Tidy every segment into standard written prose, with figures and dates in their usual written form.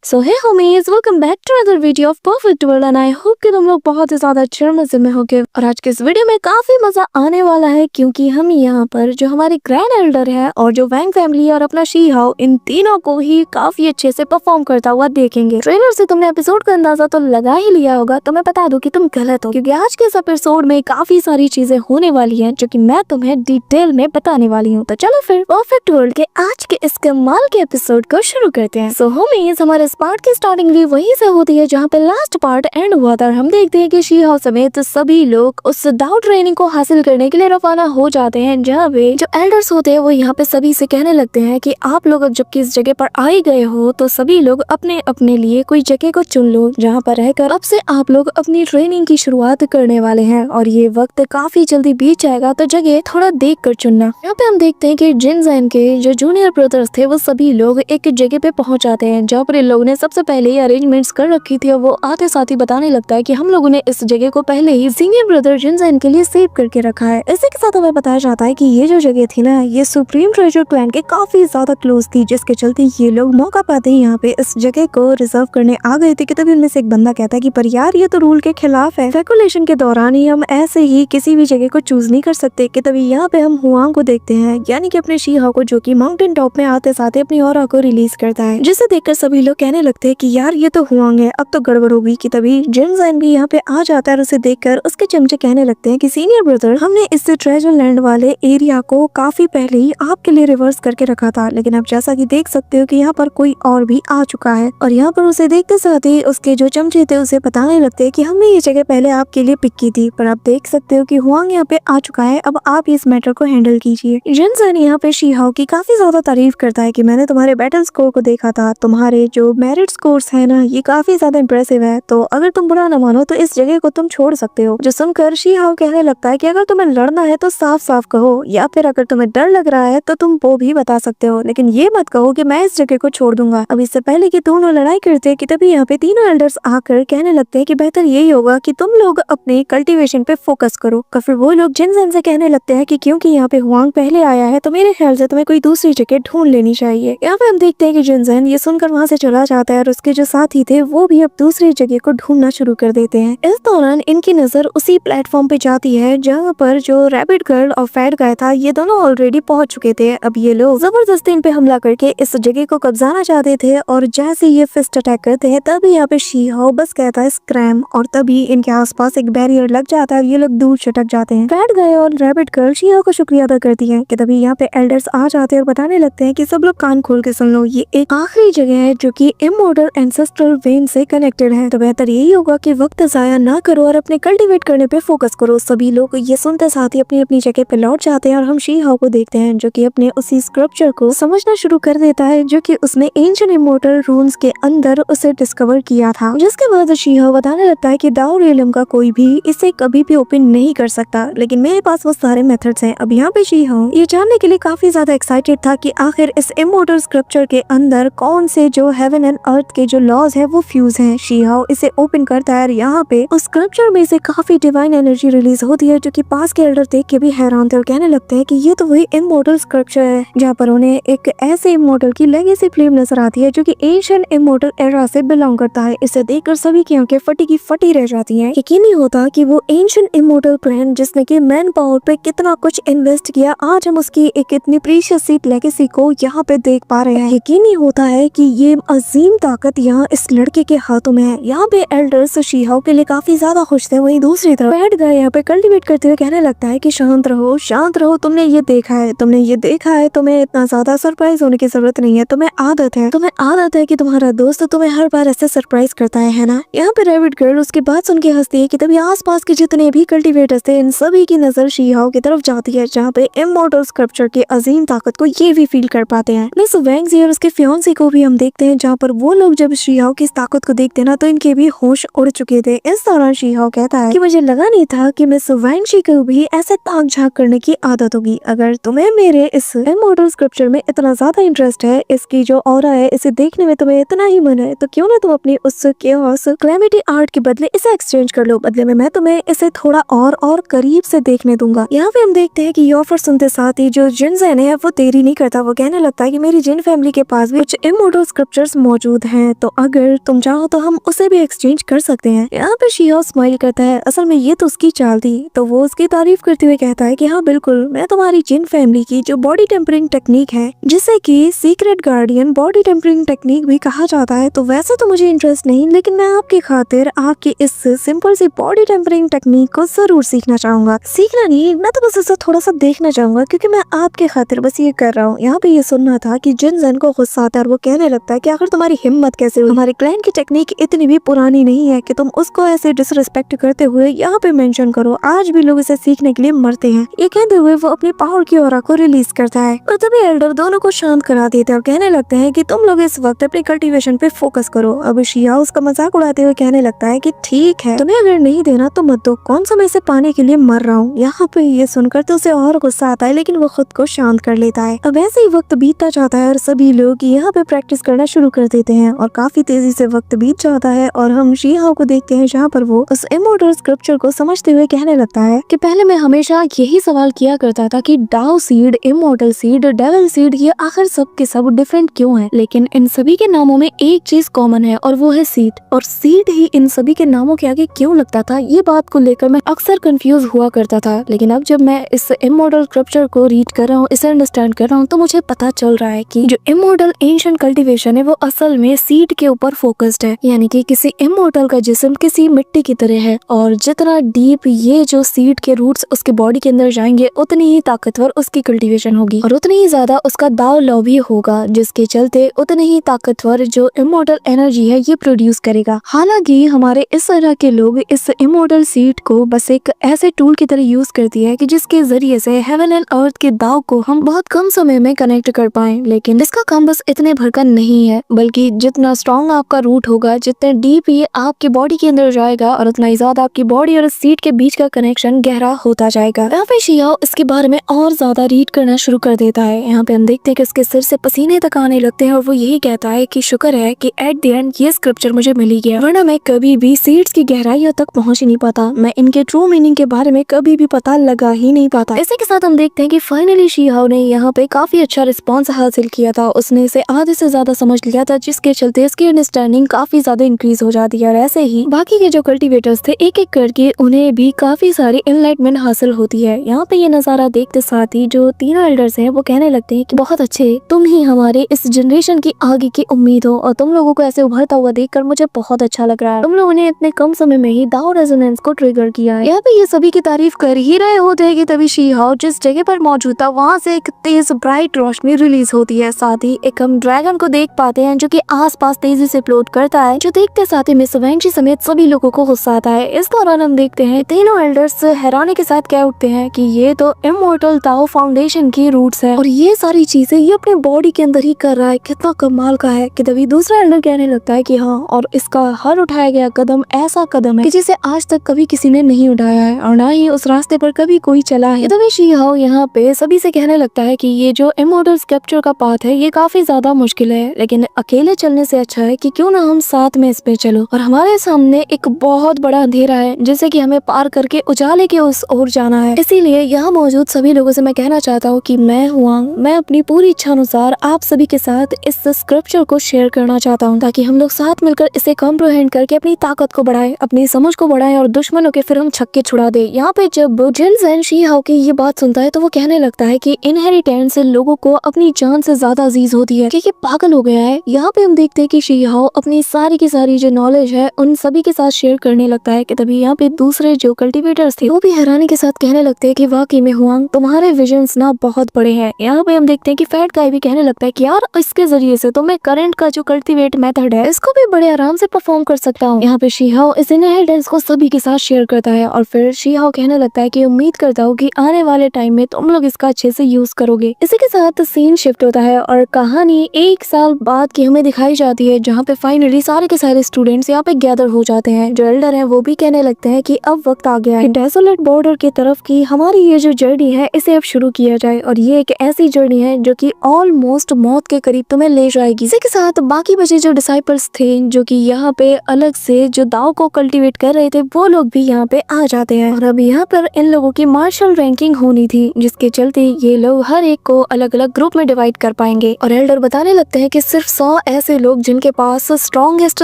So hey homies, welcome back to other video of perfect world and I hope कि तुम लोग बहुत ही ज्यादा अच्छे मजे में होगे। और आज के इस वीडियो में काफी मजा आने वाला है क्योंकि हम यहाँ पर जो हमारे ग्रैंड एल्डर है और जो वैंग फैमिली और अपना शी हाओ, इन तीनों को ही काफी अच्छे से परफॉर्म करता हुआ देखेंगे। ट्रेलर से तुमने एपिसोड का अंदाजा तो लगा ही लिया होगा, तो मैं बता दूं कि तुम गलत हो क्योंकि आज के इस एपिसोड में काफी सारी चीजें होने वाली है जो की मैं तुम्हें डिटेल में बताने वाली हूँ। तो चलो फिर परफेक्ट वर्ल्ड के आज के इस कमाल के एपिसोड को शुरू करते हैं। सो होमीज, हमारे इस पार्ट की स्टार्टिंग भी वहीं से होती है जहाँ पे लास्ट पार्ट एंड हुआ था। हम देखते हैं कि शी हाओ समेत सभी लोग उस दाव ट्रेनिंग को हासिल करने के लिए रवाना हो जाते हैं, जहाँ पे जो एल्डर्स होते हैं वो यहाँ पे सभी से कहने लगते हैं कि आप लोग अब जबकि इस जगह पर आ ही गए हो तो सभी लोग अपने अपने लिए कोई जगह को चुन लो जहाँ पर रहकर अब से आप लोग अपनी ट्रेनिंग की शुरुआत करने वाले हैं और ये वक्त काफी जल्दी बीत जाएगा, तो जगह थोड़ा देख कर चुनना। यहाँ पे हम देखते हैं कि जिनजैन के जो जूनियर ब्रदर्स थे वो सभी लोग एक जगह पे पहुंच जाते हैं जहाँ पर इन लोगों ने सबसे पहले ही अरेंजमेंट्स कर रखी थी और वो आते साथ ही बताने लगता है कि हम लोगों ने इस जगह को पहले ही सीनियर ब्रदर जिनजैन के लिए सेव करके रखा है। इसी के साथ हमें बताया जाता है कि ये जो जगह थी ना, ये सुप्रीम ट्रेजर क्लैन के काफी ज्यादा क्लोज थी, जिसके चलते ये लोग मौका पाते ही यहाँ पे इस जगह को रिजर्व करने आ गए थे। कि तभी उनमें से एक बंदा कहता है कि पर यार ये तो रूल के खिलाफ है, स्पेकुलेशन के दौरान ही हम ऐसे ही किसी भी जगह को चूज नहीं कर सकते। कि तभी यहाँ पे हम हुआंग को देखते हैं, यानी कि अपने शी हाओ को, जो कि माउंटेन टॉप में आते साथ अपनी ऑरा को रिलीज करता है, जिसे देखकर सभी लोग कहने लगते हैं कि यार ये तो हुआंग है, अब तो गड़बड़ होगी। कि तभी जिनजैन भी यहाँ पे आ जाता है और उसे देखकर उसके चमचे कहने लगते हैं कि सीनियर ब्रदर, हमने इस ट्रेजर लैंड वाले एरिया को काफी पहले ही आपके लिए रिवर्स करके रखा था, लेकिन आप जैसा कि देख सकते हो कि यहाँ पर कोई और भी आ चुका है। और यहाँ पर उसे देखते साथ ही उसके जो चमचे थे उसे बताने लगते हैं कि हमने ये जगह पहले आपके लिए पिक की थी, पर आप देख सकते हो कि हुआंग यहाँ पे आ चुका है, अब आप इस मैटर को हैंडल कीजिए। जिनजैन यहाँ पे शी हाओ की काफी ज्यादा तारीफ करता है कि मैंने तुम्हारे बैटल स्कोर को देखा था, तुम्हारे जो मेरिट स्कोर्स है ना, ये काफी ज्यादा इंप्रेसिव है, तो अगर तुम बुरा न मानो तो इस जगह को तुम छोड़ सकते हो। जो सुनकर शी हाओ कहने लगता है कि अगर तुम्हें लड़ना है तो साफ साफ कहो, या फिर अगर तुम्हें डर लग रहा है तो तुम वो भी बता सकते हो, लेकिन ये मत कहो कि मैं इस जगह को छोड़ दूंगा। अब इससे पहले कि दोनों लड़ाई करते कि तभी यहाँ पे तीनों एल्डर्स आकर कहने लगते हैं कि बेहतर यही होगा कि तुम लोग अपने कल्टीवेशन पे फोकस करो। और फिर वो लोग जिनजैन से कहने लगते हैं कि क्योंकि यहाँ पे हुआंग पहले आया है तो मेरे ख्याल से तुम्हें कोई दूसरी जगह ढूंढ लेनी चाहिए। यहाँ पे हम देखते हैं कि जिनजैन ये सुनकर वहाँ से चला जाता है और उसके जो साथी थे वो भी अब दूसरी जगह को ढूंढना शुरू कर देते हैं। इस दौरान इनकी नजर उसी प्लेटफॉर्म पे जाती है जहाँ पर जो रैबिट गर्ल और फैट गाय था, ये दोनों ऑलरेडी पहुंच चुके थे। अब ये लोग जबरदस्ती इन पे हमला करके इस जगह को कब्जाना चाहते थे और जैसे ये फिस्ट अटैक करते हैं तभी यहाँ पे शी हाओ बस कहता है स्क्रैम, और तभी इनके आसपास एक बैरियर लग जाता है, ये लोग दूर छटक जाते हैं। फैट गाय और रैबिट गर्ल शी हाओ को शुक्रिया अदा करती है। कि तभी यहाँ पे एल्डर्स आ जाते हैं और बताने लगते हैं कि सब लोग कान खोल के सुन लो, ये एक आखिरी जगह है जो कि इमॉर्टल एंसेस्ट्रल वेन से कनेक्टेड है, तो बेहतर यही होगा कि वक्त जाया ना करो और अपने कल्टीवेट करने पे फोकस करो। सभी लोग ये सुनते साथ ही अपनी अपनी जगह पे लौट जाते हैं और हम शी हाओ को देखते हैं जो कि अपने उसी स्क्रप्चर को समझना शुरू कर देता है जो कि उसने एंशिएंट इमॉर्टल रून्स के अंदर उसे डिस्कवर किया था। जिसके बाद शी हाओ बताने लगता है कि दाओ रियलम का कोई भी इसे कभी भी ओपन नहीं कर सकता, लेकिन मेरे पास वो सारे मेथड्स हैं। अब यहाँ पे शी हाओ ये जानने के लिए काफी ज्यादा एक्साइटेड था कि आखिर इस इमॉर्टल स्क्रप्चर के अंदर कौन से जो हेवन एंड अर्थ के जो लॉज है वो फ्यूज हैं। शी हाओ इसे ओपन करता है, यहाँ पे उस स्क्रप्चर में से काफी डिवाइन एनर्जी रिलीज होती है जो कि पास के एल्डर देख के भी हैरान थे और कहने लगते हैं कि ये तो वही इमॉर्टल स्क्रप्चर है जहाँ पर उन्हें एक ऐसे इमॉर्टल की लेगेसी फ्लेम नजर आती है जो कि एंशिएंट इमॉर्टल एरा से बिलोंग करता है। इसे देखकर सभी की आंखें फटी की फटी रह जाती हैं। यकीन नहीं होता कि वो एंशिएंट इमॉर्टल क्लैन जिसने कि मैन पावर पे कितना कुछ इन्वेस्ट किया, आज हम उसकी एक इतनी प्रीशियस सी लेगेसी को यहाँ पे देख पा रहे हैं। यकीन नहीं होता है कि ये अजीम ताकत यहाँ इस लड़के के हाथों में है। यहाँ पे एल्डर्स शी हाओ के लिए काफी ज्यादा खुश थे। वहीं दूसरी तरफ फैट गाय यहाँ पे कल्टीवेट करते हुए कहने लगता है कि शांत रहो, शांत रहो, तुमने ये देखा है, तुमने ये देखा है, तुम्हें इतना ज्यादा सरप्राइज होने की जरूरत नहीं है, तुम्हें आदत है कि तुम्हारा दोस्त तुम्हें हर बार ऐसे सरप्राइज करता है ना। यहाँ पे रैबिट गर्ल उसकी बात सुन के हंसती है कि तभी आसपास के जितने भी कल्टीवेटर्स थे इन सभी की नजर शी हाओ की तरफ जाती है जहाँ पे इमॉर्टल स्क्रप्चर की अजीम ताकत को ये भी फील कर पाते हैं। मिस वैंग जी और उसके फियांसे को भी हम देखते हैं जहाँ पर वो लोग जब शी हाओ की इस ताकत को देखते हैं ना तो इनके भी होश उड़ चुके थे। इस दौरान शी हाओ कहता है कि मुझे लगा नहीं था कि मिस वैंग जी को भी ऐसे ताक झांक करने की आदत होगी। अगर तुम्हें मेरे इस इमॉर्टल स्क्रप्चर में इतना ज्यादा इंटरेस्ट है, इसकी जो ऑरा है इसे देखने में तुम्हें इतना ही मन है, तो क्यों ना तुम अपनी उस केओस कैलेमिटी आर्ट के बदले इसे एक्सचेंज कर लो। बदले में मैं तुम्हें इसे थोड़ा और करीब से देखने दूंगा। यहाँ पे हम देखते हैं कि ये ऑफर सुनते साथ ही जो जिनजैन है वो देरी नहीं करता, वो कहने लगता है कि मेरी जिन फैमिली के पास भी कुछ इमॉर्टल स्क्रप्चर्स मौजूद हैं, तो अगर तुम चाहो तो हम उसे भी एक्सचेंज कर सकते हैं। यहाँ पे शिहाओ स्माइल करता है, असल में ये तो उसकी चाल थी। तो वो उसकी तारीफ करते हुए कहता है कि हाँ बिल्कुल, मैं तुम्हारी जिन फैमिली की जो बॉडी टेम्परिंग टेक्निक है, जिसे कि secret guardian body tempering technique भी कहा जाता है, तो वैसे तो मुझे इंटरेस्ट नहीं, लेकिन मैं आपकी खातिर आपकी इस सिंपल सी बॉडी टेम्परिंग टेक्निक को जरूर सीखना चाहूंगा। सीखना नहीं, मैं तो बस इसे थोड़ा सा देखना चाहूंगा, क्योंकि मैं आपके खातिर बस ये कर रहा हूँ। यहाँ पे ये सुनना था कि जिनजेन को गुस्सा आता है और वो कहने लगता है कि आखिर तुम्हारी हिम्मत कैसे हुई, हमारे क्लैन की टेक्निक इतनी भी पुरानी नहीं है कि तुम उसको ऐसे डिसरिस्पेक्ट करते हुए यहाँ पे मेंशन करो। आज भी लोग इसे सीखने के लिए मरते हैं। ये कहते हुए वो अपनी पावर की ऑरा को रिलीज करता है और तभी एल्डर दोनों को शांत करा देते हैं और कहने लगते हैं कि तुम लोग इस वक्त अपनी कल्टीवेशन पे फोकस करो। अब शिया उसका मजाक उड़ाते हुए कहने लगता है कि ठीक है, तुम्हें अगर नहीं देना तो मत दो, कौन सा मैं इसे पाने के लिए मर रहा हूँ। यहाँ पे ये सुनकर तो उसे और गुस्सा आता है, लेकिन वो खुद को शांत कर लेता है। अब ऐसे ही वक्त बीतता जाता है और सभी लोग यहाँ पे प्रैक्टिस करना शुरू कर देते हैं और काफी तेजी से वक्त बीत जाता है और हम शिहाओ को देखते हैं जहाँ पर वो उस इमोर्टल स्क्रिप्चर को समझते हुए कहने लगता है कि पहले मैं हमेशा यही सवाल किया करता था कि Dao seed, immortal seed, devil seed, ये आखिर सब के सब डिफरेंट क्यों है, लेकिन इन सभी के नामों में एक चीज कॉमन है और वो है सीड। और सीड ही इन सभी के नामों के आगे क्यों लगता था, ये बात को लेकर मैं अक्सर कंफ्यूज हुआ करता था। लेकिन अब जब मैं इस इमोर्टल स्क्रिप्चर को रीड कर रहा हूँ, इसे अंडरस्टैंड कर रहा हूँ, तो मुझे पता चल रहा है कि जो इमोर्टल एंशिएंट कल्टीवेशन है वो असल में सीड के ऊपर फोकस्ड है। यानी कि किसी इमोर्टल का जिस्म किसी मिट्टी की तरह है और जितना डीप ये जो सीड के रूट्स उसके बॉडी के अंदर जाएंगे, उतनी ही ताकतवर उसकी कल्टीवेशन होगी और उतनी ही ज्यादा उसका दाव लव भी होगा, जिसके चलते उतनी ही ताकतवर जो इमोर्टल एनर्जी है ये प्रोड्यूस करेगा। हालांकि हमारे इस तरह के लोग इस इमोर्टल सीड को बस एक ऐसे टूल की तरह यूज करती है कि जिसके जरिए से हेवन एंड अर्थ के दाव को हम बहुत कम समय में कनेक्ट कर पाए। लेकिन इसका काम बस इतने भर का नहीं है, बल्कि जितना स्ट्रॉन्ग आपका रूट होगा, जितने डीप ये आपकी बॉडी के अंदर जाएगा, और उतना ही ज्यादा आपकी बॉडी और सीड के बीच का कनेक्शन गहरा होता जाएगा। यहाँ पे शियाओ इसके बारे में और ज्यादा रीड करना शुरू कर देता है। यहाँ पे हम देखते हैं कि उसके सिर से पसीने तक आने लगते हैं और वो यही कहता है कि शुक्र है कि एट द एंड ये स्क्रिप्चर मुझे मिल ही गया, वरना मैं कभी भी सीड्स की गहराइयों तक पहुंच ही नहीं पाता, मैं इनके ट्रू मीनिंग के बारे में कभी भी पता लगा ही नहीं पाता। इसी के साथ हम देखते हैं कि फाइनली शियाओ ने यहाँ पे काफी अच्छा रिस्पॉन्स हासिल किया था। उसने इसे आधे से ज्यादा समझ लिया था, जिसके चलते इसकी अंडरस्टैंडिंग काफी ज्यादा इंक्रीज हो जाती है। और ऐसे ही बाकी के जो कल्टीवेटर्स थे, एक एक करके उन्हें भी काफी सारी एनलाइटमेंट हासिल होती है। यहाँ पे ये नजारा देखते साथ ही जो तीनों एल्डर्स हैं वो कहने लगते हैं कि बहुत अच्छे, तुम ही हमारे इस जनरेशन की आगे की उम्मीद हो और तुम लोगों को ऐसे उभरता हुआ देखकर मुझे बहुत अच्छा लग रहा है। तुम लोगों ने इतने कम समय में ही दाओ रेजोनेंस को ट्रिगर किया है। यहाँ पे ये सभी की तारीफ कर ही रहे होते हैं कि तभी शिहाओ जिस जगह पर मौजूद था वहाँ से एक तेज ब्राइट रोशनी रिलीज होती है। साथ ही एक हम ड्रैगन को देख पाते हैं जो कि आसपास तेजी से फ्लोट करता है, जो देखते साथ ही मिस वेंची समेत सभी लोगों को गुस्सा आता है। इस दौरान हम देखते हैं तीनों एल्डर्स हैरानी के साथ कह उठते हैं कि ये तो इमोर्टल ताओ फाउंडेशन की रूट्स है और ये सारी चीजें ये अपने बॉडी के अंदर ही कर रहा है, कितना कमाल का है। कि तभी दूसरा एल्डर कहने लगता है कि हाँ, और इसका हर उठाया गया कदम ऐसा कदम है कि जिसे आज तक कभी किसी ने नहीं उठाया है और ना ही उस रास्ते पर कभी कोई चला है। तभी शिहाओ यहाँ पे सभी से कहने लगता है कि ये जो इमोर्टल स्क्रिप्चर का पाथ है ये काफी ज्यादा मुश्किल है, लेकिन अकेले चलने से अच्छा है कि क्यों ना हम साथ में इस पे चलो। और हमारे सामने एक बहुत बड़ा अंधेरा है जिसे कि हमें पार करके उजाले के उस ओर जाना है। इसीलिए यहाँ मौजूद सभी लोगों से मैं कहना चाहता हूँ कि मैं अपनी पूरी इच्छा अनुसार आप सभी के साथ इस स्क्रिप्चर को शेयर करना चाहता हूँ, ताकि हम लोग साथ मिलकर इसे कॉम्प्रिहेंड करके अपनी ताकत को बढ़ाएं, अपनी समझ को बढ़ाएं और दुश्मनों के फिर हम छक्के छुड़ा दे। यहाँ पे जब जिनजेन शिहाओ की ये बात सुनता है तो वो कहने लगता है कि इनहेरिटेंस लोगों को अपनी जान से ज्यादा अजीज होती है, क्योंकि पागल हो गया है। यहाँ पे हम देखते हैं कि शिहाओ अपनी सारी की सारी जो नॉलेज है उन सभी के साथ शेयर करने लगता है। कि तभी यहाँ पे दूसरे जो कल्टीवेटर्स थे वो भी हैरानी के साथ कहने लगते हैं कि वाकई में हुआंग, तुम्हारे विजन्स ना बहुत बड़े हैं। यहाँ पे हम देखते हैं कि फैट गाय भी कहने लगता है कि यार इसके जरिए से तो मैं करंट का जो कल्टीवेट मेथड है इसको भी बड़े आराम से परफॉर्म कर सकता हूँ। यहाँ पे शिहाओ इस इनहेरिटेंस को सभी के साथ शेयर करता है और फिर शिहाओ कहने लगता है कि उम्मीद करता हूँ कि आने वाले टाइम में तुम लोग इसका अच्छे से यूज करोगे। इसी के साथ सीन शिफ्ट होता है और कहानी 1 साल बाद की हमें दिखाई जाती है, जहाँ पे फाइनली सारे के सारे स्टूडेंट्स यहाँ पे गैदर हो जाते हैं। जो एल्डर हैं वो भी कहने लगते हैं कि अब वक्त आ गया है डेसोलेट बॉर्डर की तरफ की हमारी ये जो जर्नी है इसे अब शुरू किया जाए, और ये एक ऐसी जर्नी है जो कि ऑलमोस्ट मौत के करीब तुम्हें ले जाएगी। इसी के साथ बाकी बचे जो डिसाइपल्स थे जो कि यहाँ पे अलग से जो दाव को कल्टीवेट कर रहे थे वो लोग भी यहाँ पे आ जाते हैं। और अब यहाँ पर इन लोगों की मार्शल रैंकिंग होनी थी, जिसके चलते ये लोग हर एक को अलग अलग ग्रुप में डिवाइड कर पाएंगे। और एल्डर बताने लगते हैं कि सिर्फ 100 हाँ, ऐसे लोग जिनके पास स्ट्रॉन्गेस्ट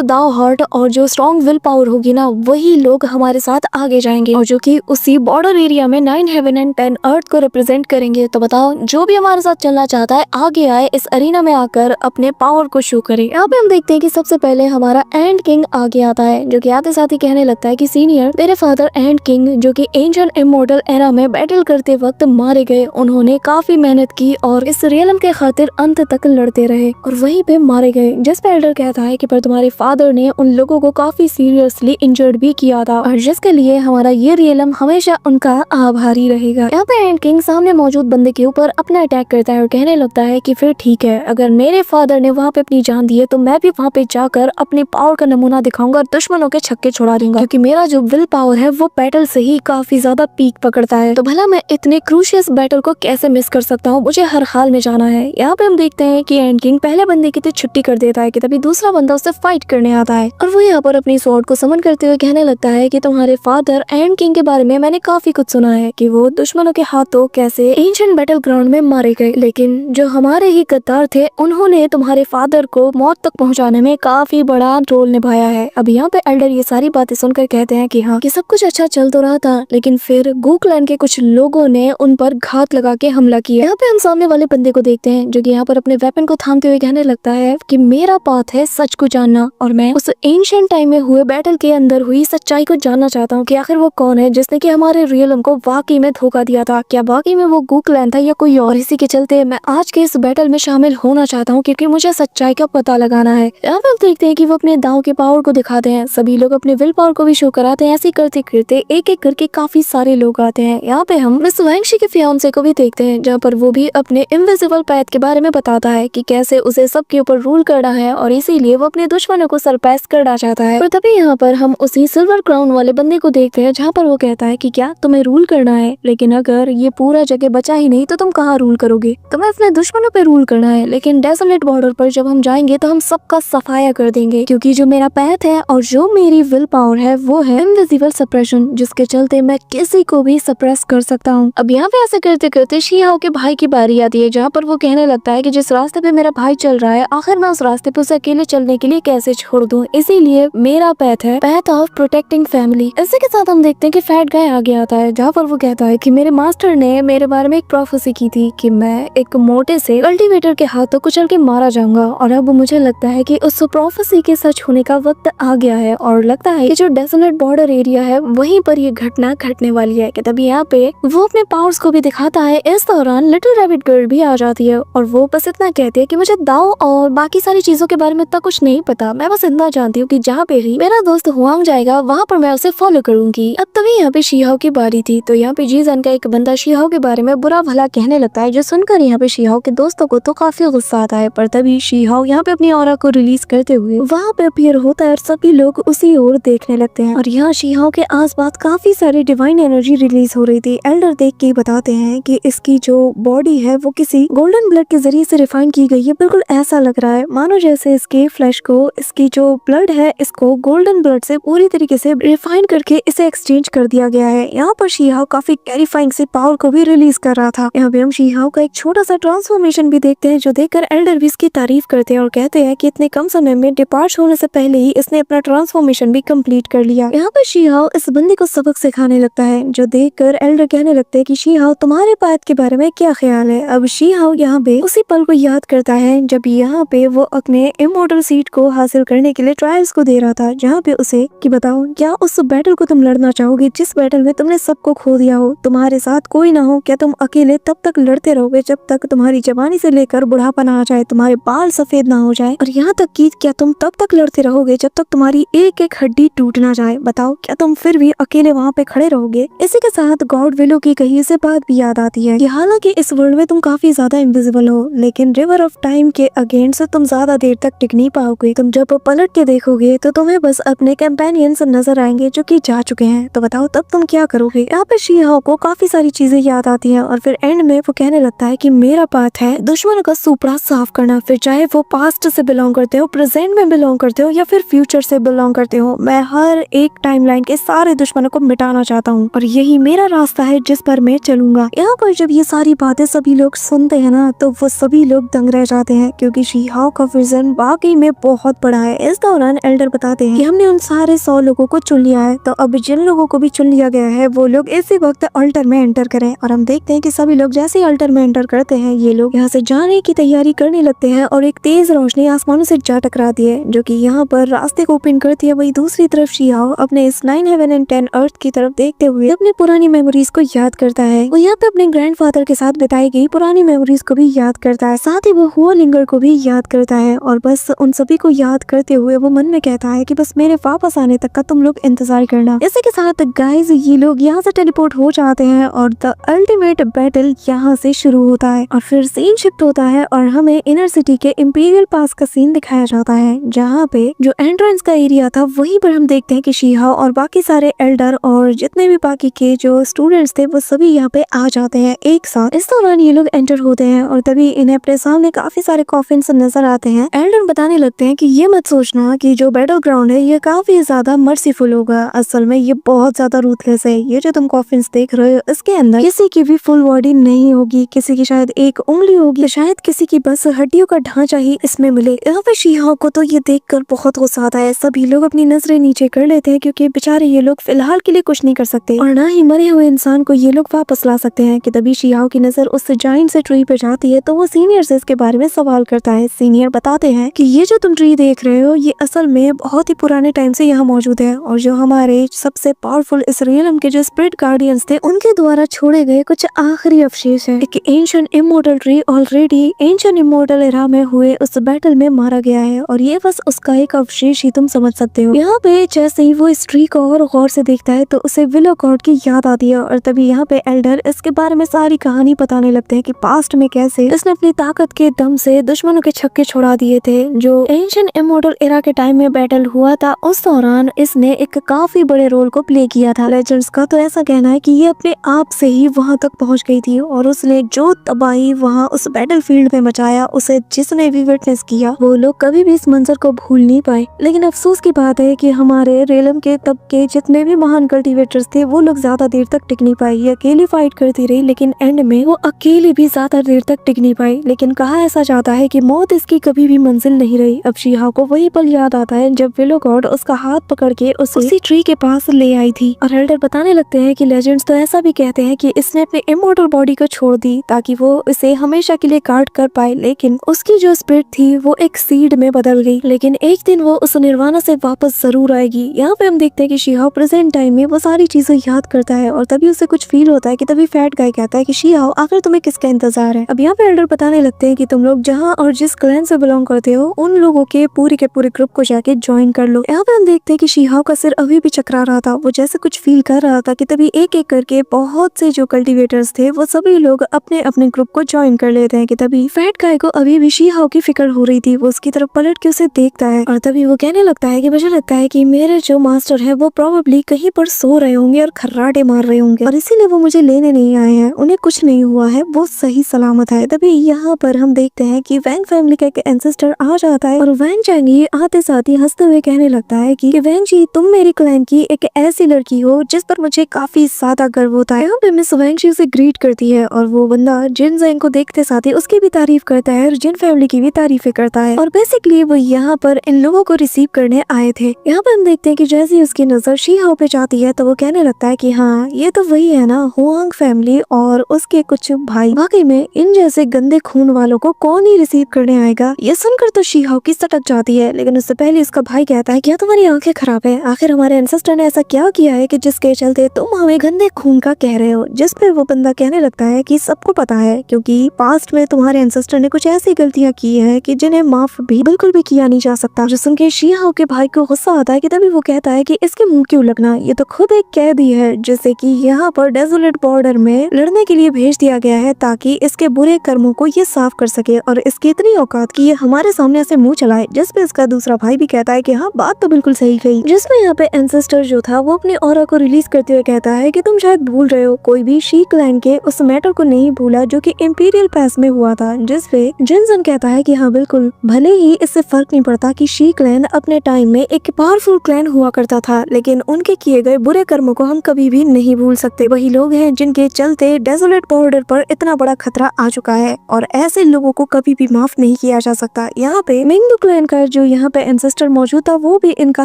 दाव हार्ट और जो स्ट्रॉन्ग विल पावर होगी ना, वही लोग हमारे साथ आगे जाएंगे और जो कि उसी बॉर्डर एरिया में 9 हेवन एंड 10 अर्थ को रिप्रेजेंट करेंगे। तो बताओ, जो भी हमारे साथ चलना चाहता है आगे आए, इस अरीना में आकर अपने पावर को शो करे। यहाँ पे हम देखते हैं कि सबसे पहले हमारा एंड किंग आगे आता है, जो कि आते साथ ही कहने लगता है कि सीनियर, मेरे फादर एंड किंग जो कि एंशिएंट इमॉर्टल एरा में बैटल करते वक्त मारे गए, उन्होंने काफी मेहनत की और इस रियलम के खातिर अंत तक लड़ते रहे और वहीं पे मारे गए। जिस पे एल्डर कहता है कि पर तुम्हारे फादर ने उन लोगों को काफी सीरियसली इंजर्ड भी किया था और जिसके लिए हमारा ये रियलम हमेशा उनका आभारी रहेगा। यहाँ पे एंड किंग सामने मौजूद बंदे के ऊपर अपना अटैक करता है और कहने लगता है कि फिर ठीक है, अगर मेरे फादर ने वहाँ पे अपनी जान दी है तो मैं भी वहाँ पे जाकर अपनी पावर का नमूना दिखाऊंगा और दुश्मनों के छक्के छुड़ा दूंगा, क्योंकि मेरा जो विल पावर है वो बैटल से ही काफी ज्यादा पीक पकड़ता है। तो भला मैं इतने क्रूशियस बैटल को कैसे मिस कर सकता हूँ, मुझे हर हाल में जाना है। यहाँ पे हम देखते हैं कि एंड किंग पहले बंदे की तो छुट्टी कर देता है कि तभी दूसरा बंदा उससे फाइट करने आता है और वो यहाँ पर अपनी स्वॉर्ड को समन करते हुए कहने लगता है कि तुम्हारे फादर एंड किंग के बारे में मैंने काफी कुछ सुना है कि वो दुश्मनों के हाथों कैसे एंशिएंट बैटल ग्राउंड में मारे गए, लेकिन जो हमारे ही गद्दार थे उन्होंने तुम्हारे फादर को मौत तक पहुंचाने में काफी बड़ा रोल निभाया है। अब यहाँ पे एल्डर ये सारी बातें सुनकर कहते हैं कि हाँ, कि सब कुछ अच्छा चल तो रहा था, लेकिन फिर गू क्लैन के कुछ लोगों ने उन पर घात लगा के हमला किया। यहाँ पे हम सामने वाले बंदे को देखते हैं जो कि यहाँ पर अपने वेपन को थामते हुए कहने लगता है कि मेरा पाथ है सच को जानना और मैं उस एंशिएंट टाइम में हुए बैटल के अंदर हुई सच्चाई को जानना चाहता हूँ कि आखिर वो कौन है जिसने कि हमारे रियलम को वाकई में धोखा दिया था। क्या वाकई में वो गू क्लैन था या कोई और? इसी के चलते मैं आज के इस बैटल में शामिल होना चाहता हूँ क्योंकि मुझे सच्चाई का पता लगाना है। यहाँ पे हम देखते हैं कि वो अपने दाव के पावर को दिखाते हैं, सभी लोग अपने विल पावर को भी शो कराते हैं। ऐसे करते करते एक एक करके काफी सारे लोग आते हैं। यहाँ पे हम मिस वैंगशी के फियांसे को भी देखते हैं, जहाँ पर वो भी अपने इनविजिबल पैथ के बारे में बताता है कि कैसे उसे सबके ऊपर रूल करना है और इसीलिए वो अपने दुश्मनों को सरपास करना चाहता है। और तभी यहाँ पर हम उसी सिल्वर क्राउन वाले बंदे को देखते हैं, जहाँ पर वो कहता है कि क्या तुम्हें रूल करना है, लेकिन अगर ये पूरा जगह बचा ही नहीं तो तुम कहाँ रूल करोगे? तुम्हें अपने दुश्मनों पे रूल करना है, लेकिन डेसोलेट बॉर्डर पर जब हम जाएंगे तो हम सबका सफाया कर देंगे, क्योंकि जो मेरा पैथ है और जो मेरी विल पावर है वो है इनविजिबल सप्रेशन, जिसके चलते मैं किसी को भी सप्रेस कर सकता हूँ। अब यहाँ पे ऐसे करते करते शीहाओ के भाई की बारी आती है, जहाँ पर वो कहने लगता है कि जिस रास्ते पे मेरा भाई चल रहा है आखिर मैं उस रास्ते पे उसे अकेले चलने के लिए कैसे छोड़ दूं, इसीलिए मेरा पैथ है पैथ ऑफ प्रोटेक्टिंग फैमिली। इसी के साथ हम देखते हैं कि फैट गाय आगे आता है, जहाँ पर वो कहता है कि मेरे मास्टर ने मेरे बारे में एक प्रोफेसी की थी कि मैं एक मोटे से कल्टीवेटर के हाथों कुचल के मारा जाऊंगा, और अब मुझे लगता है कि उस प्रोफेसी के सच होने का वक्त आ गया है और लगता है कि जो डेसोलेट बॉर्डर एरिया है वहीं पर ये घटना घटने वाली है। कि तभी यहाँ पे वो अपने पावर्स को भी दिखाता है। इस दौरान लिटिल रैबिट गर्ल भी आ जाती है और वो बस इतना कहती है कि मुझे दाव और बाकी सारी चीजों के बारे में इतना कुछ नहीं पता, मैं बस इतना जानती हूँ कि जहाँ पे ही मेरा दोस्त हुआंग जाएगा वहाँ पर मैं उसे फॉलो करूंगी। अब तभी यहाँ पे शीहाओ की बारी थी, तो यहाँ पे जीजन का एक बंदा शीहाओ के बारे में बुरा भला कहने लगता है, जो सुनकर यहाँ पे शीहाओ के दोस्तों को तो काफी गुस्सा आता है। पर तभी शीहाओ यहाँ पे अपनी ऑरा को रिलीज करते हुए वहाँ पे अपीयर होता है और सभी लोग उसी ओर देखने लगते हैं। और यहाँ शीहाओ के आसपास काफी सारी डिवाइन एनर्जी रिलीज हो रही थी। एल्डर देख के बताते हैं कि इसकी जो बॉडी है वो किसी गोल्डन ब्लड के जरिए से रिफाइन की गई है। बिल्कुल ऐसा लग रहा है मानो जैसे इसके फ्लैश को, इसकी जो ब्लड है इसको गोल्डन ब्लड से पूरी तरीके से रिफाइन करके इसे एक्सचेंज कर दिया गया है। यहाँ पर शीहाओ काफी टेरिफाइंग से पावर को भी रिलीज कर रहा था। यहाँ पे हम शीहाओ का एक छोटा सा ट्रांसफॉर्मेशन भी देखते हैं, जो देखकर एल्डर भी इसकी तारीफ करते हैं और कहते हैं कि इतने कम समय में डिपार्ट होने से पहले ही इसने अपना ट्रांसफॉर्मेशन भी कंप्लीट कर लिया। यहाँ पर शीहाओ इस बंदे को सबक सिखाने लगता है, जो देखकर एल्डर कहने लगते हैं कि शीहाओ तुम्हारे पाथ के बारे में क्या ख्याल है। अब शीहाओ यहाँ पे उसी पल को याद करता है जब यहाँ पे वो अपने इमॉर्टल सीट को हासिल करने के लिए ट्रायल्स को दे रहा था, जहाँ पे उसे कि बताओ क्या उस बैटल को तुम लड़ना चाहोगे जिस बैटल में तुमने सबको खो दिया हो, तुम्हारे साथ कोई ना हो? क्या तुम अकेले तब तक लड़ते रहोगे जब तक तुम्हारी जवानी से लेकर बुढ़ापा ना आ जाए, तुम्हारे बाल सफेद ना हो जाए, और यहाँ तक कि क्या तुम तब तक लड़ते रहोगे जब तक तुम्हारी एक एक हड्डी टूट ना जाए? बताओ क्या तुम फिर भी अकेले वहाँ पे खड़े रहोगे? इसी के साथ गॉड विलो की कही से बात भी याद आती है कि हालांकि इस वर्ल्ड में तुम काफी ज्यादा इनविजिबल हो, लेकिन रिवर ऑफ टाइम के अगेंस्ट तुम ज्यादा देर तक टिक नहीं पाओगे। तुम जब पलट के देखोगे तो तुम्हें बस अपने कंपेनियंस नजर आएंगे जो कि जा चुके हैं। तो बताओ तब तुम क्या करोगे? यहाँ पे शीहाओ को काफी सारी चीजें याद आती हैं और फिर एंड में वो कहने लगता है कि मेरा पाथ है दुश्मनों का सुपड़ा साफ करना, फिर चाहे वो पास्ट से बिलोंग करते हो, प्रेजेंट में बिलोंग करते हो या फिर फ्यूचर से बिलोंग करते हो। मैं हर एक टाइमलाइन के सारे दुश्मनों को मिटाना चाहता हूँ और यही मेरा रास्ता है जिस पर मैं चलूंगा। यहाँ पर जब ये सारी बातें सभी लोग सुनते हैं ना, तो वो सभी लोग दंग रह जाते हैं, क्योंकि शीहाओ शीहाओ का विजन वाकई में बहुत बड़ा है। इस दौरान एल्डर बताते हैं कि हमने उन सारे 100 लोगों को चुन लिया है, तो अब जिन लोगों को भी चुन लिया गया है वो लोग इसी वक्त अल्टर में एंटर करें। और हम देखते हैं कि सभी लोग जैसे ही अल्टर में एंटर करते हैं ये लोग यहाँ से जाने की तैयारी करने लगते हैं और एक तेज रोशनी आसमानों से जा टकराती है जो कि यहाँ पर रास्ते को ओपन करती है। वही दूसरी तरफ शीहाओ अपने इस 9 हेवन एंड 10 अर्थ की तरफ देखते हुए अपनी पुरानी मेमोरीज को याद करता है। वो यहाँ पे अपने ग्रैंडफादर के साथ बिताई गई पुरानी मेमोरीज को भी याद करता है, साथ ही वो हुआ लिंगर को भी याद करता है। और बस उन सभी को याद करते हुए वो मन में कहता है कि बस मेरे वापस आने तक का तुम लोग इंतजार करना। इसी के साथ गाइस ये लोग यहाँ से टेलीपोर्ट हो जाते हैं और द अल्टीमेट बैटल यहाँ से शुरू होता है। और फिर सीन शिफ्ट होता है और हमें इनर सिटी के इंपीरियल पास का सीन दिखाया जाता है, जहाँ पे जो एंट्रेंस का एरिया था वहीं पर हम देखते हैं कि शीहाओ और बाकी सारे एल्डर और जितने भी बाकी के जो स्टूडेंट्स थे वो सभी यहाँ पे आ जाते हैं एक साथ। इस दौरान ये लोग एंटर होते हैं और तभी इन्हें अपने सामने काफी सारे कॉफिन्स नजर आते हैं। एल्डर बताने लगते हैं कि ये मत सोचना कि जो बैटल ग्राउंड है ये काफी ज्यादा मर्सीफुल होगा, असल में ये बहुत ज्यादा रूथलेस है। ये जो तुम कॉफिन्स देख रहे हो इसके अंदर किसी की भी फुल बॉडी नहीं होगी, किसी की शायद एक उंगली होगी, शायद किसी की बस हड्डियों का ढांचा ही इसमें मिले। यहाँ पे शीहाओ को तो ये देखकर बहुत गुस्सा आता है। सभी लोग अपनी नजरें नीचे कर लेते हैं क्योंकि बेचारे ये लोग फिलहाल के लिए कुछ नहीं कर सकते और ना ही मरे हुए इंसान को ये लोग वापस ला सकते हैं। कि तभी शीहाओ की नजर उस जाइंट से ट्री पे जाती है तो वो सीनियर से इसके बारे में सवाल करता है। सीनियर बताते हैं कि ये जो तुम ट्री देख रहे हो ये असल में बहुत ही पुराने टाइम से यहाँ मौजूद है और जो हमारे सबसे पावरफुल इस रियलम के जो स्पिरिट गार्डियंस थे उनके द्वारा छोड़े गए कुछ आखिरी अवशेष है। एक ancient immortal tree already ancient immortal era में हुए उस बैटल में मारा गया है और ये बस उसका एक अवशेष ही तुम समझ सकते हो। यहाँ पे जैसे ही वो इस ट्री को और गौर से देखता है तो उसे विलो गॉड की याद आती है और तभी यहाँ पे एल्डर इसके बारे में सारी कहानी बताने लगते हैं कि पास्ट में कैसे इसने अपनी ताकत के दम से दुश्मनों के छक्के छुड़ा दिए थे। जो एंशिएंट इमॉर्टल एरा के टाइम में बैटल हुआ था उस दौरान इसने एक काफी बड़े रोल को प्ले किया था। लेजेंड्स का तो ऐसा कहना है कि ये अपने आप से ही वहां तक पहुंच गई थी और उसने जो तबाही वहां उस बैटल फील्ड में मचाया उसे जिसने भी विटनेस किया वो लोग कभी भी इस मंजर को भूल नहीं पाए। लेकिन अफसोस की बात है कि हमारे रेलम के तब के जितने भी महान कल्टीवेटर्स थे वो लोग ज्यादा देर तक टिक नहीं पाए। ये अकेली फाइट करती रही लेकिन एंड में वो अकेली भी ज्यादा देर तक टिक नहीं पाई। लेकिन कहा ऐसा जाता है कि मौत इसकी कभी भी मंजिल नहीं रही। अब शीहाओ को वही पल याद आता है जब विलो गॉड उसका हाथ पकड़ के उसी ट्री के पास ले आई थी। और एल्डर बताने लगते हैं कि लेजेंड्स तो ऐसा भी कहते हैं कि इसने अपने इमॉर्टल बॉडी को छोड़ दी ताकि वो इसे हमेशा के लिए गार्ड कर पाए, लेकिन उसकी जो स्पिरिट थी वो एक सीड में बदल गई। लेकिन एक दिन वो उस निर्वाणा से वापस जरूर आएगी। यहाँ पे हम देखते हैं कि शीहाओ प्रेजेंट टाइम में वो सारी चीजें याद करता है और तभी उसे कुछ फील होता है कि तभी फैट गाय कहता है कि शीहाओ आखिर तुम्हें किसका इंतजार है। अब यहाँ पे एल्डर बताने लगते हैं कि तुम लोग जहाँ और जिस क्लैन से बिलोंग करते हो उन लोगों के पूरे ग्रुप को जाके ज्वाइन कर लो। यहाँ पे हम देखते हैं कि शीहाओ का सिर अभी भी चकरा रहा था, वो जैसे कुछ फील कर रहा था कि तभी एक एक करके बहुत से जो कल्टीवेटर्स थे वो सभी लोग अपने अपने ग्रुप को ज्वाइन कर लेते हैं। कि तभी फैट गाय को अभी भी शीहाओ की फिक्र हो रही थी। वो उसकी तरफ पलट के उसे देखता है और तभी वो कहने लगता है कि मुझे लगता है कि मेरे जो मास्टर है वो प्रोबेबली कहीं पर सो रहे होंगे और खर्राटे मार रहे होंगे और इसीलिए वो मुझे लेने नहीं आए हैं, उन्हें कुछ नहीं हुआ है, वो सही सलामत है। तभी यहाँ पर हम देखते हैं कि वैंग फैमिली का एक एंसेस्टर आ जाता है और वैंग चैंग ये आते साथ ही हंसते हुए कहने लगता है कि वैंग जी तुम मेरी क्लैन की एक ऐसी लड़की हो जिस पर मुझे काफी ज्यादा गर्व होता है। यहाँ पे मिस वैंग जी उसे ग्रीट करती है और वो बंदा जिन जैंग को देखते साथ ही उसकी भी तारीफ करता है और जिन फैमिली की भी तारीफें करता है और बेसिकली वो यहाँ पर इन लोगों को रिसीव करने आए थे। यहाँ पे हम देखते हैं कि जैसे ही उसकी नजर शीहाओ पे जाती है तो वो कहने लगता है कि हाँ ये तो वही है ना हुआंग फैमिली और उसके कुछ भाई, वाकई में इन जैसे गंदे खून वालों को कौन ही रिसीव करने आएगा। ये सुनकर तो शीहाओ की सटक जाती है, लेकिन उससे पहले उसका भाई कहता है क्या तुम्हारी आंखें खराब है, आखिर हमारे एंसेस्टर ने ऐसा क्या किया है कि जिसके चलते तुम हमें गंदे खून का कह रहे हो। जिस पे वो बंदा कहने लगता है कि सबको पता है क्योंकि पास्ट में तुम्हारे एंसेस्टर ने कुछ ऐसी गलतियां की है कि जिन्हें माफ भी बिल्कुल भी किया नहीं जा सकता। जो सुन के शीहाओ के भाई को गुस्सा आता है कि तभी वो कहता है कि इसके मुंह क्यों लगना, ये तो खुद एक कैदी है जिसे कि यहाँ पर डेजोलेट बॉर्डर में लड़ने के लिए भेज दिया गया है ताकि इसके बुरे कर्मों को ये साफ कर सके और इसकी इतनी औकात कि ये हमारे सामने ऐसे मुंह चलाए। जिस पे इसका दूसरा भाई भी कहता है कि हाँ बात तो बिल्कुल सही कही। जिसमें यहाँ पे एंसेस्टर जो था वो अपने ऑरा को रिलीज करते हुए कहता है कि तुम शायद भूल रहे हो, कोई भी शी क्लैन के उस मैटर को नहीं भूला जो कि इंपीरियल पास में हुआ था। जिस पे जिनसन कहता है कि हाँ बिल्कुल, भले ही इससे फर्क नहीं पड़ता कि शी क्लैन अपने टाइम में एक पावरफुल क्लैन हुआ करता था, लेकिन उनके किए गए बुरे कर्मों को हम कभी भी नहीं भूल सकते। वही लोग हैं जिनके चलते डेजोलेट बॉर्डर पर इतना बड़ा खतरा आ चुका है और ऐसे लोगों को कभी भी माफ नहीं किया किया जा सकता। यहाँ पे मिंगदू क्लैन का जो यहाँ पे एंसेस्टर मौजूद था वो भी इनका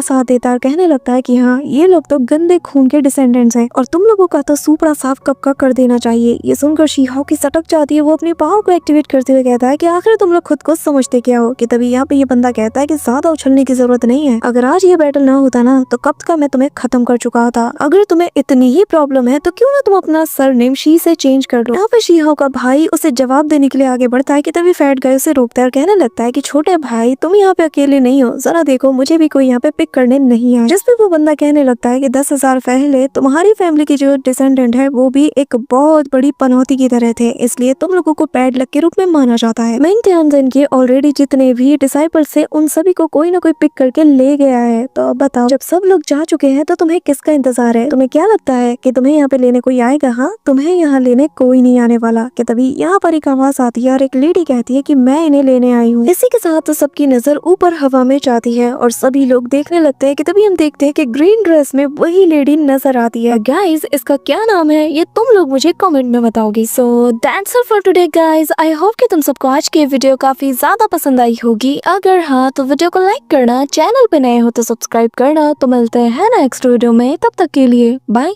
साथ देता है, कहने लगता है कि हाँ ये लोग तो गंदे खून के डिसेंडेंट्स हैं और तुम लोगों का तो सूपड़ा साफ कब का कर देना चाहिए। ये सुनकर शी-होकी सटक जाती है। वो अपनी पावर को एक्टिवेट करते हुए कहता है कि आखिर तुम लोग खुद को समझते क्या हो। कि तभी यहाँ पे ये बंदा कहता है कि ज्यादा उछलने की जरूरत नहीं है, अगर आज ये बैटल ना होता ना तो कब का मैं तुम्हें खत्म कर चुका था। अगर तुम्हें इतनी ही प्रॉब्लम है तो क्यों ना तुम अपना सरनेम शी से चेंज कर लो। यहाँ पे शी-हो का भाई उसे जवाब देने के लिए आगे बढ़ता है कि तभी फैट गाय उसे रोकता है और कहने लगता है कि छोटे भाई तुम यहाँ पे अकेले नहीं हो, जरा देखो मुझे भी कोई यहाँ पे पिक करने नहीं आया। जिस पे वो बंदा कहने लगता है कि 10,000 पहले तुम्हारी फैमिली की जो डिसेंडेंट है वो भी एक बहुत बड़ी पनौती की तरह थे, इसलिए तुम लोगों को पैड लक के रूप में माना जाता है। मिंग तियानजन के ऑलरेडी जितने भी डिसाइपल्स थे उन सभी को कोई ना कोई पिक करके ले गया है। तो अब बताओ जब सब लोग जा चुके हैं तो तुम्हें किसका इंतजार है? तुम्हें क्या लगता है कि तुम्हें यहाँ पे लेने कोई आएगा? हाँ, तुम्हें यहाँ लेने कोई नहीं आने वाला। कि तभी यहाँ पर एक आवाज आती है और एक लेडी कहती है कि मैं इन्हें लेने आई हूँ। इसी के साथ तो सबकी नजर ऊपर हवा में जाती है और सभी लोग देखने लगते हैं। कि तभी हम देखते हैं कि ग्रीन ड्रेस में वही लेडी नजर आती है। गाइस इसका क्या नाम है ये तुम लोग मुझे कमेंट में बताओगे। So that's all for today guys. I hope कि तुम सबको आज की वीडियो काफी ज्यादा पसंद आई होगी। अगर हाँ तो वीडियो को लाइक करना, चैनल पे नए हो तो सब्सक्राइब करना। तो मिलते हैं नेक्स्ट वीडियो में, तब तक के लिए बाय।